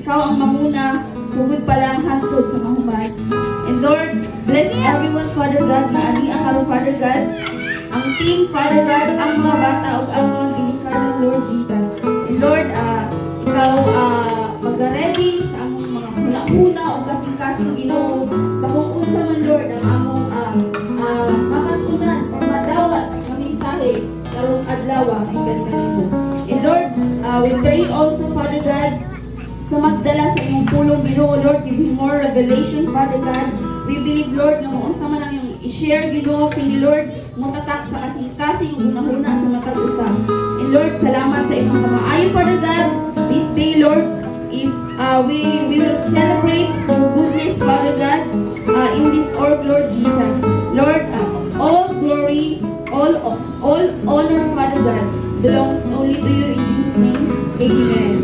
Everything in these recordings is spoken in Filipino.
Ikaw ang mamuna, sugod pala ang hantod sa mahuman. And Lord, bless everyone, Father God, na ani ang karon, Father God, ang team, Father God, ang mga bata o ang mga ginikanan, Lord Jesus. And Lord, ikaw mag-ready sa among mga huna-huna o kasing-kasing Ginoo sa kung unsa man, Lord, ang among makatunan o madawat na mensahe karong adlaw ang kanino. And Lord, we pray also, Father God, sa magdala sa iyong pulong Ginoo, Lord, give him more revelation, Father God. We believe, Lord, na kung unsa man ang iyong i-share, Ginoo, kini Lord, mutatak sa kasing-kasing unahuna sa matag usab. And Lord, salamat sa imong kamaayo, Father God. This day, Lord, is we will celebrate your goodness, Father God, in this org, Lord Jesus. Lord, all glory, all honor, Father God, belongs only to you in Jesus' name. Amen.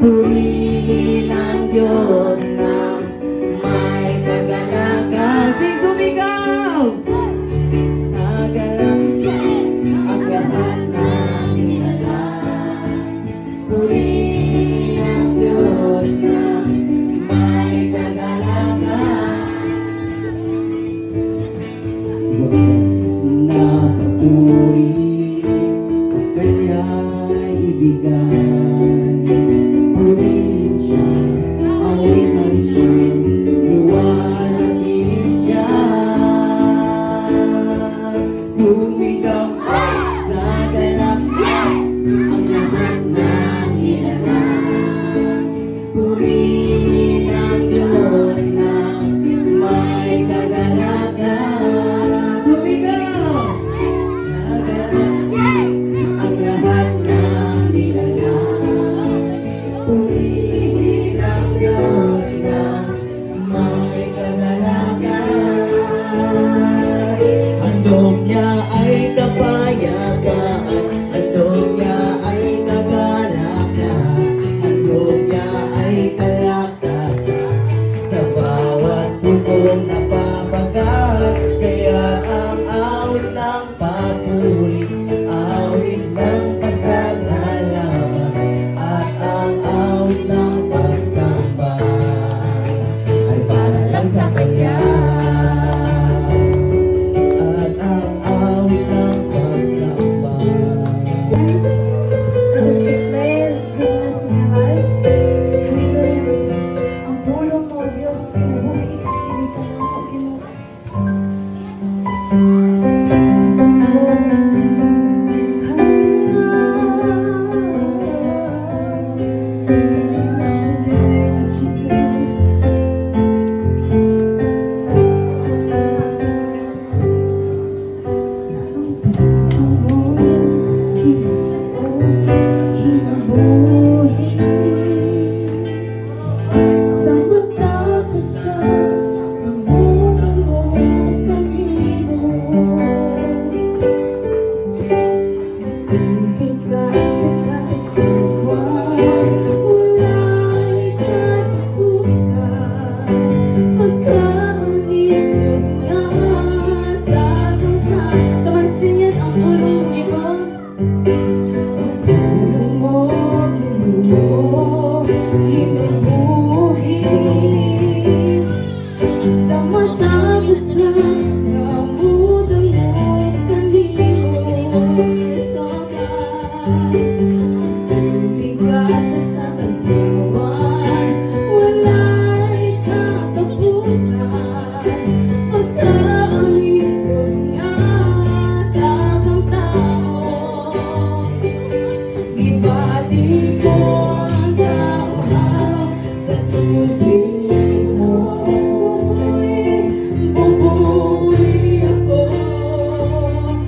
Purihin ang tubig mo. Bubuhay ako, karoon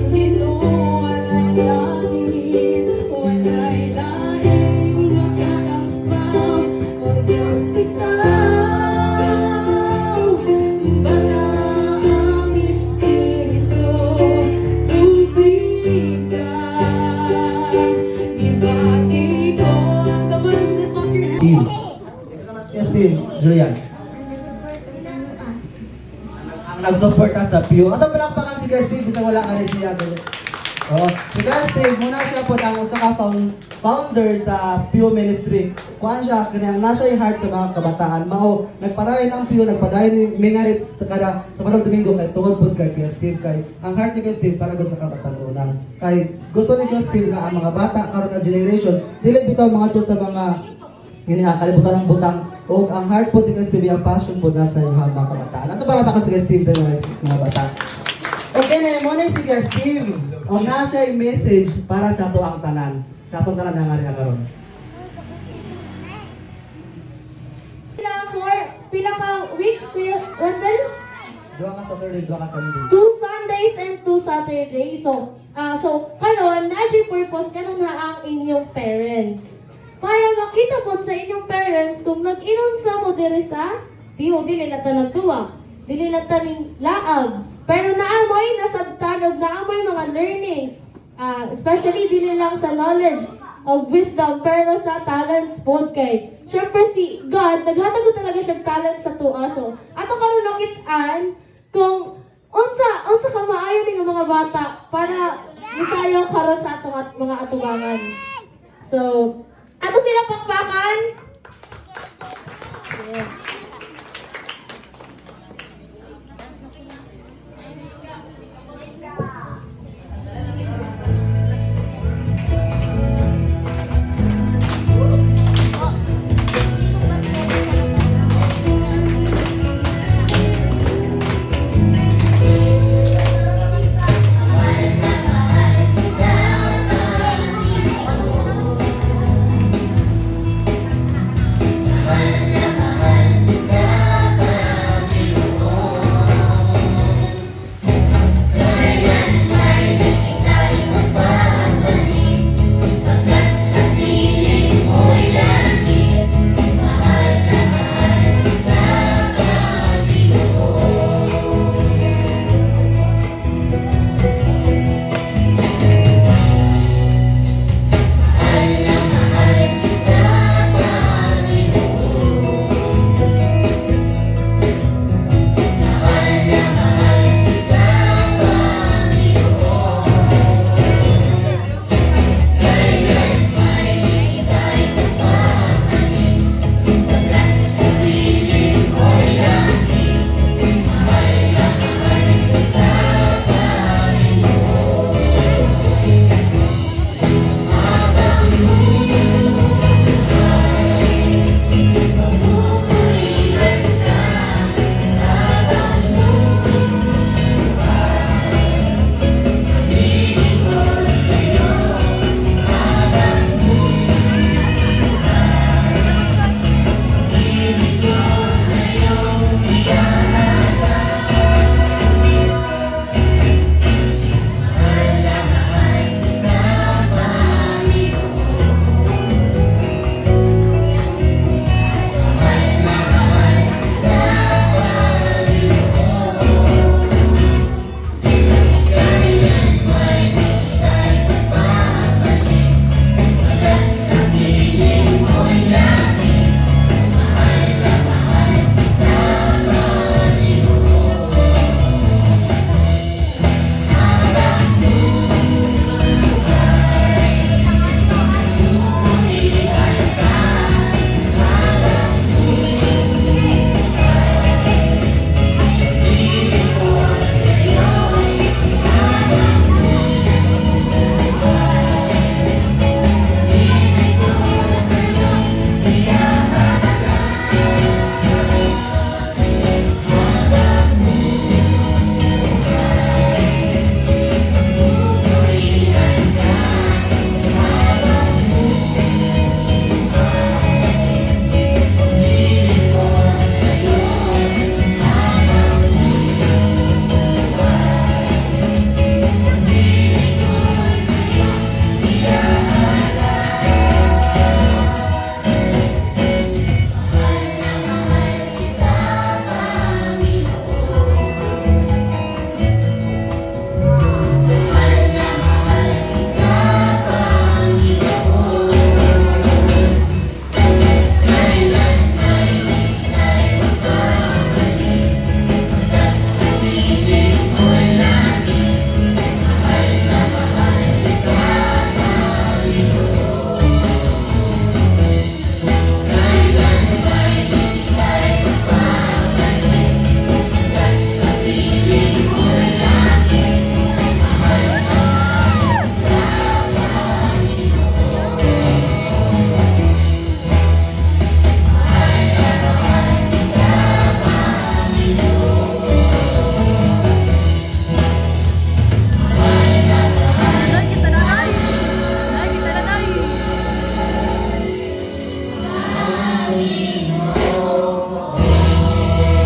dito walay langit, walay laing makatakbaw. O Diyos, ikaw, bala ang Espiritu, tubig ka, ibati ko ang kamandag of your Steve. Yes, Steve. Julian. Ang nag-suporta sa Pew. Ato palakpakan si Kuya Steve, bisang wala ka rin siya. Oh, si Kuya Steve, muna siya po ang usa ka founder sa Pew Ministry. Kuan siya, kanang nasa yung heart sa mga kabataan. Mao, nagparayon ang Pew, nagpadayon ni Mingarit sa Padong Domingo kay tungod po kay Kuya Steve. Kay, ang heart ni Kuya Steve para gud sa kabatanunan. Kay, gusto ni Kuya Steve na ang mga bata, karon na generation, dili bitaw mga to sa mga kalibutan ng butang o ang heart po ni Kuya Steve, ang passion po nasa yung mga kabataan. Ato para baka si Kuya Steve tayo mga bata. Okay na mo na si Kuya Steve. O na siya yung message para sa ato ang tanan. Sa atong tanan na nga rin karon. Pila ka weeks, Kuya Wendell? Dua ka Saturday, dua ka Sunday. 2 Sundays and 2 Saturdays. So karon na purpose karon na ang inyong parents. Para makita po sa inyong parents kung nag-inom sa mo diri sa tiyo, dili na ta nagtuwa, dili na ta ning laag. Pero naamoy nasabtanog, naamoy mga learnings. Especially dili lang sa knowledge of wisdom, pero sa talents po kay. Siyempre si God, naghatag ko talaga siya talent sa tuwa. So, ato karon nakitaan kung unsa ka maayo ning mga bata para misayo karon sa atong mga atubangan. So, ato sila pakpakan. Yes.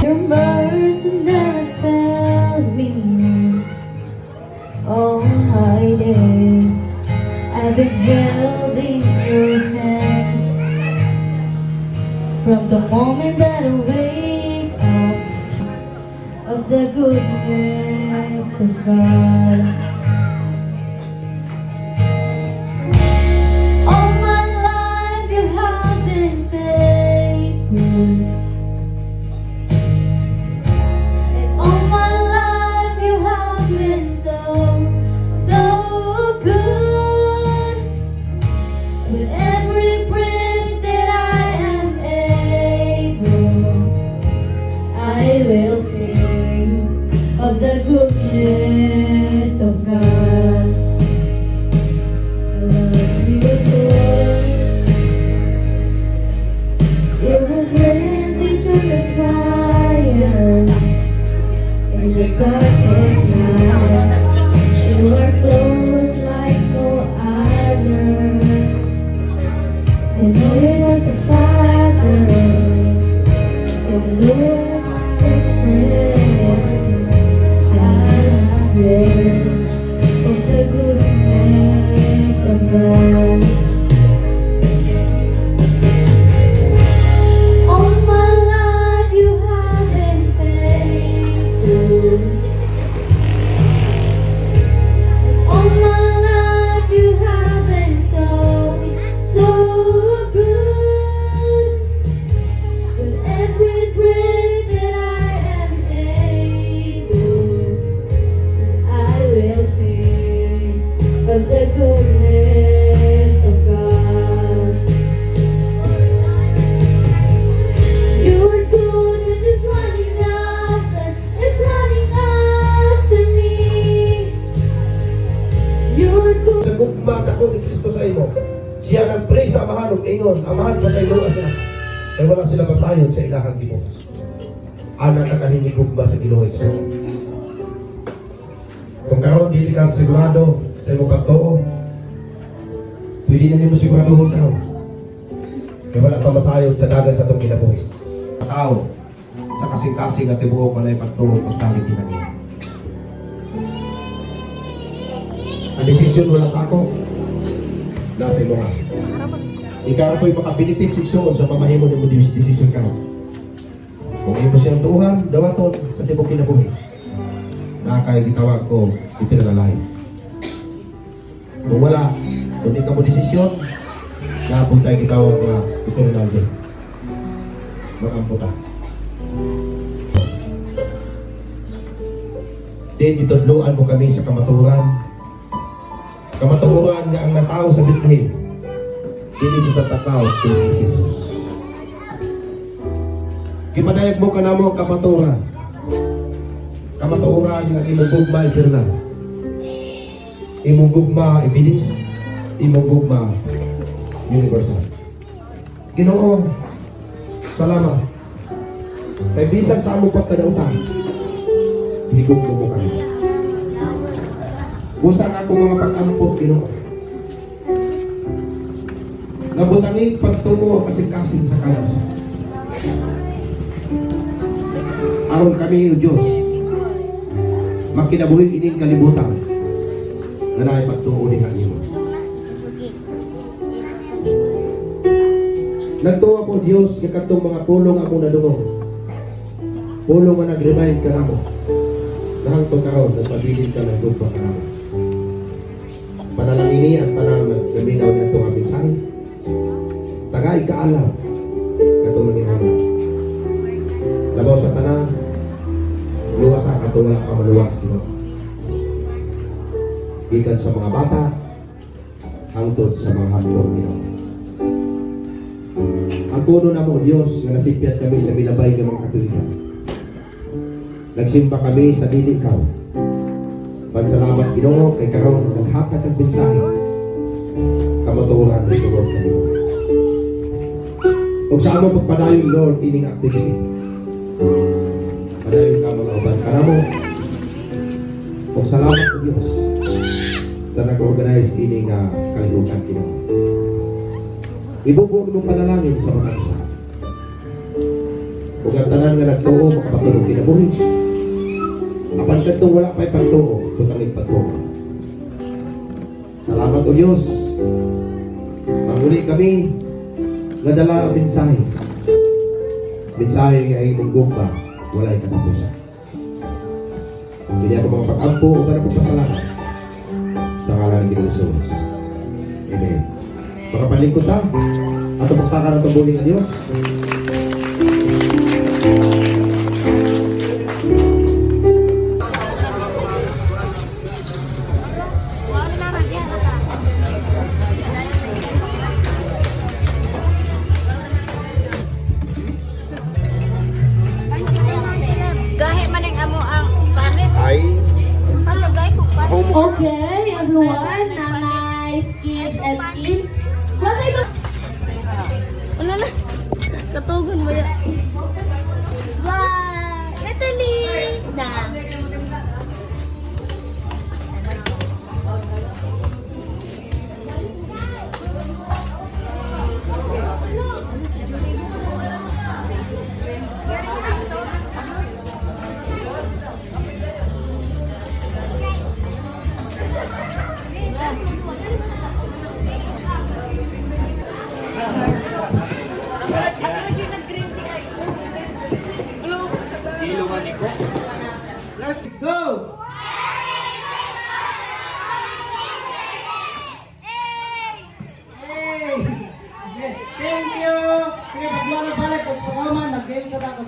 Your mercy never fails me. All my days I've been held in your hands. From the moment that I wake up, of the goodness of God. All my life you have been faithful. And all my life you have been so, so good. With every breath that I am able, I will sing of the goodness of God. I love you, Lord. You have led me to the fire in the darkest night. You are close like no other. And know you as a father. And know you as a friend. I have learned of the goodness of God. All my life you have been faithful. All my life you have been so, so good. With every breath that I am able, I will sing of the goodness of God. Your goodness is running after me. Your good. Sa gugma ako ni Kristo sa imo. Siya ang pray sa amahan ug ingon, amahan sa kay Lord na. Kay wala sila masayon sa ilahang gibuhat. Anak ka kanini gugma sa Ginoo Hesus. Kung karon dili ka sigurado sa imong pagtuo, pwede na nimo siguraduhon karon. Kay wala pa masayon sa dagan sa atong kinabuhi. Tao sa kasing-kasing at tibuok manay pagtuo pagsalig kinanglan. Ang desisyon wala sa ako. Nasa imo nga. Ikaw po'y makabinipit sigsoon sa mamahimo ni mo desisyon ka. Kung imo siyang tuhan, dawaton sa tibok kinabuhi. Nakakay gitawag ko, ipinalalayo. Kung wala, kung di ka mo desisyon, napon tayo gitawag nga ipinalalayo. Makamputa. Then, itudluan mo kami sa kamaturan. Kamaturan nga ang natao sa Bethlehem. Dili sa tatakaw kung Jesus. Kimadayag mo ka na mo ang kamaturan. Kamaturan nga imong gugma eternal. Imong gugma ibilis. Imong gugma universal. Ginoo, salamat. Kay bisan sa among pagkadautan, higugma mo kami. Busang ako mga pag-ampot, Ginoo. Nabutangin pagtungo ang kasing-kasing sa kalas. Aron kami, O Diyos, makinabuhin ining kalibutan na naay pagtungo ni Kanino. Nagtuwa po, Diyos, katong mga pulong ako na dungo. Pulong nga nag-remind ka na mo. Nahangtong karon, nagpabilin ka ng gugma ka na mo. Panalangini at panagaminaw na itong aming sahin. Tagay kaalam katong nanginahanglan. Labaw sa tanan, luwas ang katong wala ka maluwas. Gikan sa mga bata, hangtod sa mga hapon. Ang puno na mo, Diyos, nga nasipyat kami sa milabay ng mga katulikan. Nagsimba kami sa dili ikaw. Pagsalamat, Ginoo, kay karon naghatag ang mensahe. Kamaturan ni Lord kami. Kung sa among pagpadayon, Lord, ining activity. Padayon ka mga uban. Karamo, kung salamat po, Diyos, sa nag-organize ining kalibukan, Ginoo. Ibubuog mong panalangin sa mga isa. Ang tanan nga nagtuo, makapatulog kinabuhi. Apan katong wala pa'y pagtuo, tutangin pagtuo. Salamat o Diyos. Maguli kami, nga dala ang mensahe. Mensahe nga ay munggong ba, wala'y katapusan. Hindi ako mga pag-ampo o para pagpasalamat sa ngalan ng Jesus. Amen. Makapalingkod ta, at ang pagkakaratang ng Diyos. Gahe man ang amo ang panit. Ay, Patagay ko pa. Okay, everyone, nice kids and kids. Wala ba? Wala na. Katugon mo yan. Bye! Natalie! Na. Go! Hey! Sige, thank you! Sige, pagluwa na balik, tapos pagkaman, nag-games na tapos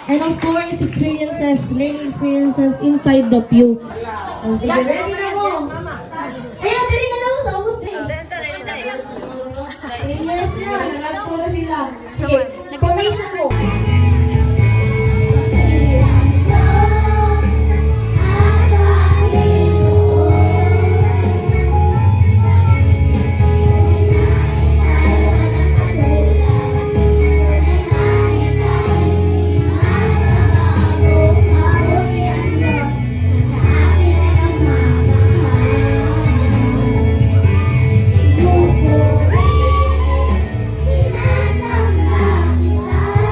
And of course, experiences, learning experiences inside the pew. Sige, ready na mo? Ayan, dali na lang sa ubos din. 3 years na, nalasko na sila. Sige, formation mo. Sinasamba kita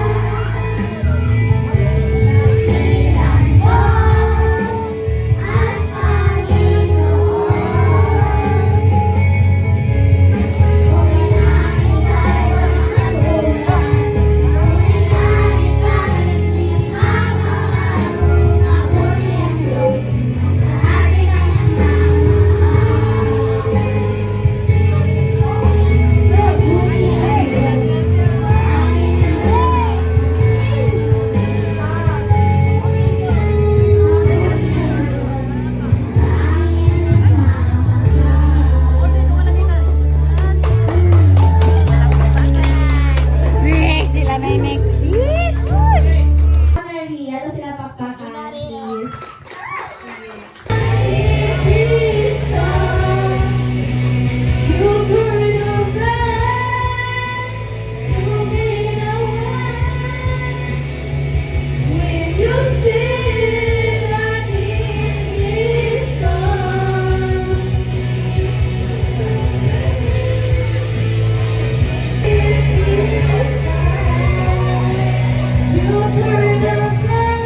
turn the light,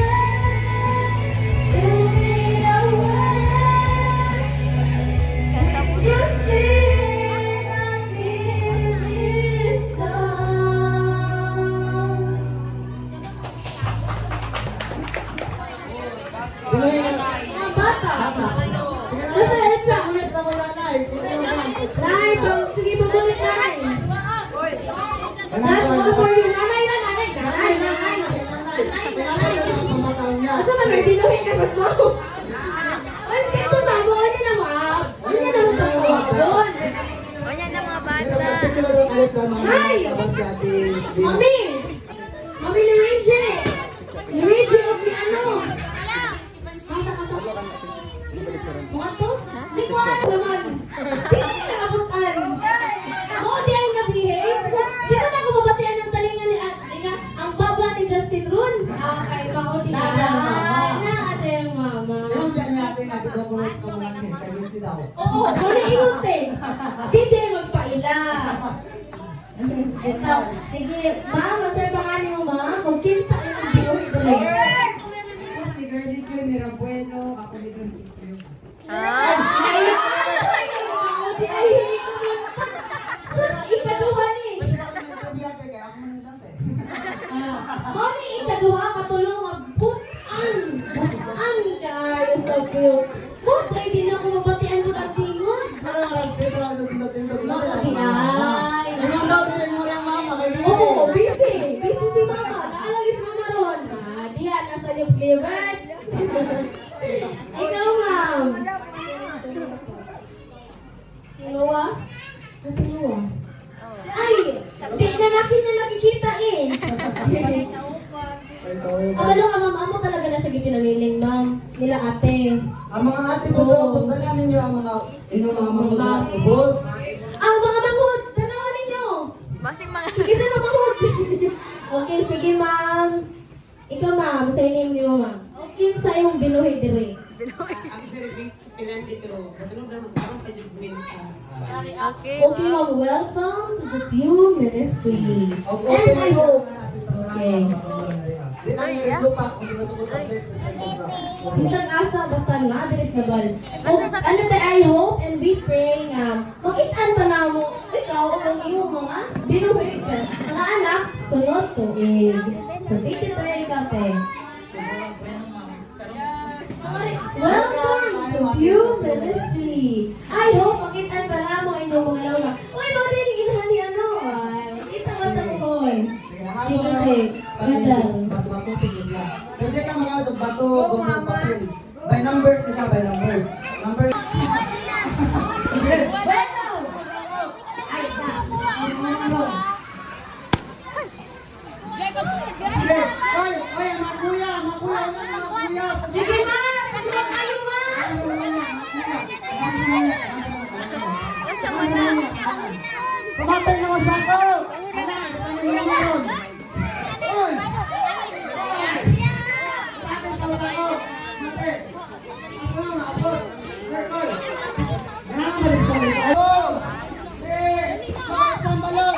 show me the way. You see that this is love. Binuhin na. Mga bata. Sige na. Basta Elsa. Ulit sa wala na eh. Nay, sige pabulit Nay. That's all for you. Nanay. Asa man may binuhin ka ba't mo? Ay, dito na mo. Ano na mo? Ano na mo doon? Wala na mga bata. Ay! Mami! Mami ni Reggie! Ni Reggie of ni ano? Mga to? Di ko alam naman. Di ko nakabutan. Oo, di ang nabihave. Di ko na ako mabatian ng talingan ni ang baba ni Justin Run. Kay Bao di na. Na ate ang mama. Yung biyan natin na dito ko lang kay si daw. Oo, wala ingot eh. Hindi magpaila. Ito, sige, ma'am, masaya pangalan mo, ma'am. Kung kinsa yung binuhi ko lang. Si Girlie Joy Mirabuelo, ako ni Don Ciprio. Ikaduha ni. Mori ikaduha katulong ang butan. Butan kayo sa cute. Butan, hindi na ako mabatian mo ng tingon. Oo, busy. Busy si mama. Naalagis si mama ron. Diha, nasa yung flavor. Ikaw, ma'am. Sinuwa? Sinuwa? Ay! Di na nakikita eh. Ano ka, ma'am? Amo talaga na siya gipinamiling, ma'am. Nila ate. Ang mga ate po sa upot, dala ninyo ang mga inyong mga mga ubos. Ang mga bangod! Tanawan ninyo! Basing mga... Sige sa mga bangod! Okay, sige, ma'am. Ikaw, ma'am. Sa name ni mo, ma'am. Okay, sa iyong binuhi dire. Ang siriging pilan dito. Matulog na magkaroon kayo din sa... Okay, Okay, ma'am. Welcome to the Pew Ministry. And I hope... Okay. Di lang yung reslo pa kung sino tungkol sa placement sa kontra. Bisan asa, basta na-address na ba? Ano tayo, I hope and we pray nga makitaan pa na mo ikaw o ang iyong mga binuhi ka. Mga anak, sunod tuig. So, thank you tayo, Kate. Welcome to Pew Ministry. I hope makitaan pa na mo inyong mga lawa. Uy, mga din, ginahani ano? Kita ba sa kuhon? Sige, Kate. Bato-bato tigis lang. Pwede ka mga bato, gumang papel. By numbers na siya, by numbers. Numbers. Welcome! Ay, sa. Sige, oy, mga kuya, mga kuya. Sige, ma! Katuwa kayo, ma! Tumatay naman sa ako! Oy! Tumatay sa ako! Mate! Ako na, maapot! Oy! Ganaan ba rin sa mga ako? Bakit ang balon?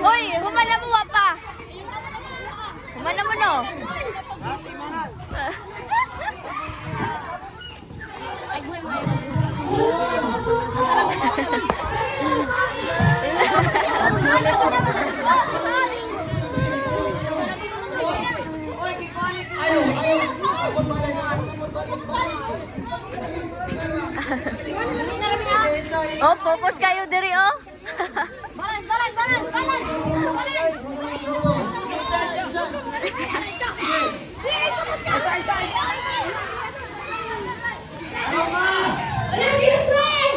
Hoy, humana mo pa. Humana mo no. Oh, focus kayo diri oh. Alam, yes, ma'am!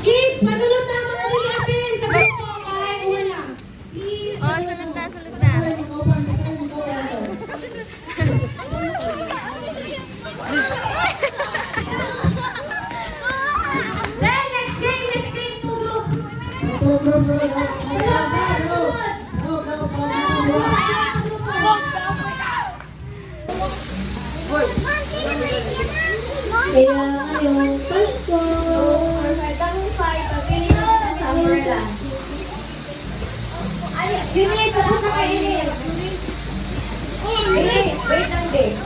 Kids, padulog na mga dili apin sa grupo kay wala. Please. Oh, salut na, salut na. Then, next game, tulog. Kaya ngayong Pasko. Yuni, tapos na kayo rin. Wait lang, babe.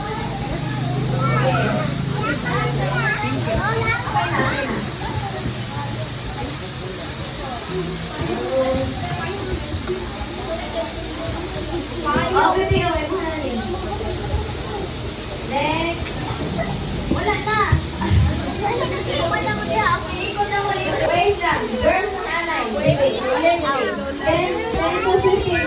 Oh, baby, okay mo na rin. Next. Wala na. Wala mo diha. Ikaw na wala yun. Wait lang. Girls mo na alay. Wait. Then, po 15.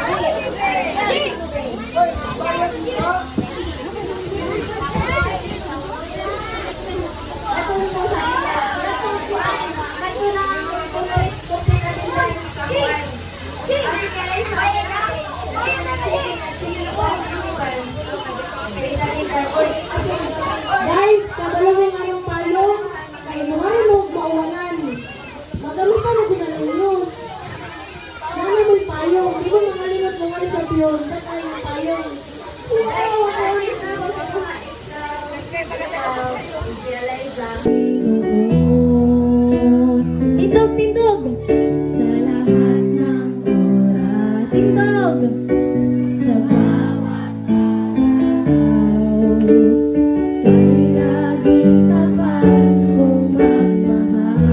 Guys, kabalawin nga yung payong. Kaya mga mo mauwanan. Magaling pa na ginalunyo. Nana mo'y payong. Di mo nangalimot mo nga sa piyon. Ba't tayo ng payong? Tindog, tindog! Sa lahat ng oras. Tindog! Sa bawat araw. Kay laging tapat kong magmahal.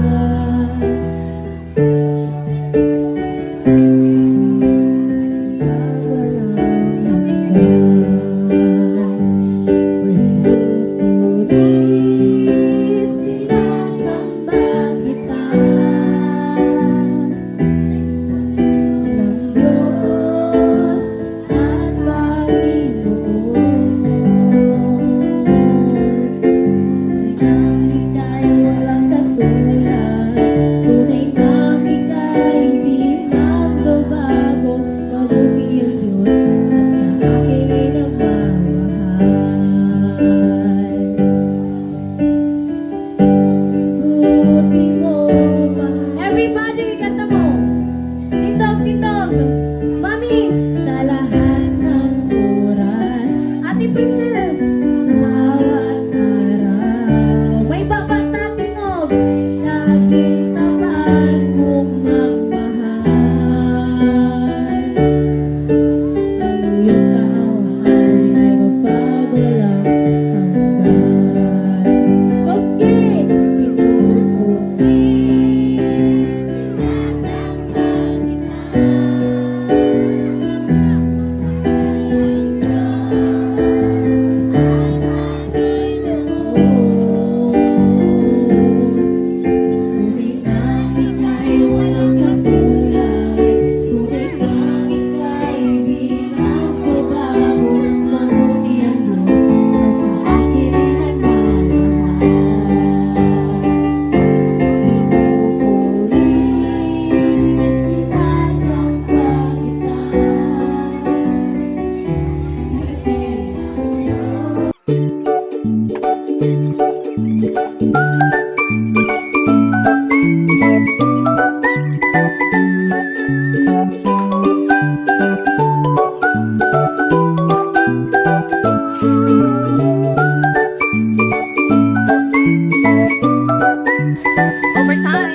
Everybody, kanta mo. Tindog, tindog. Mami, sa lahat ng oras. Ate Princess. Bawat araw. May babat na tinog. Laging tapat mong magmahal. Iyong kaawaan ay magpagulang hanggan. Koski! Overtime.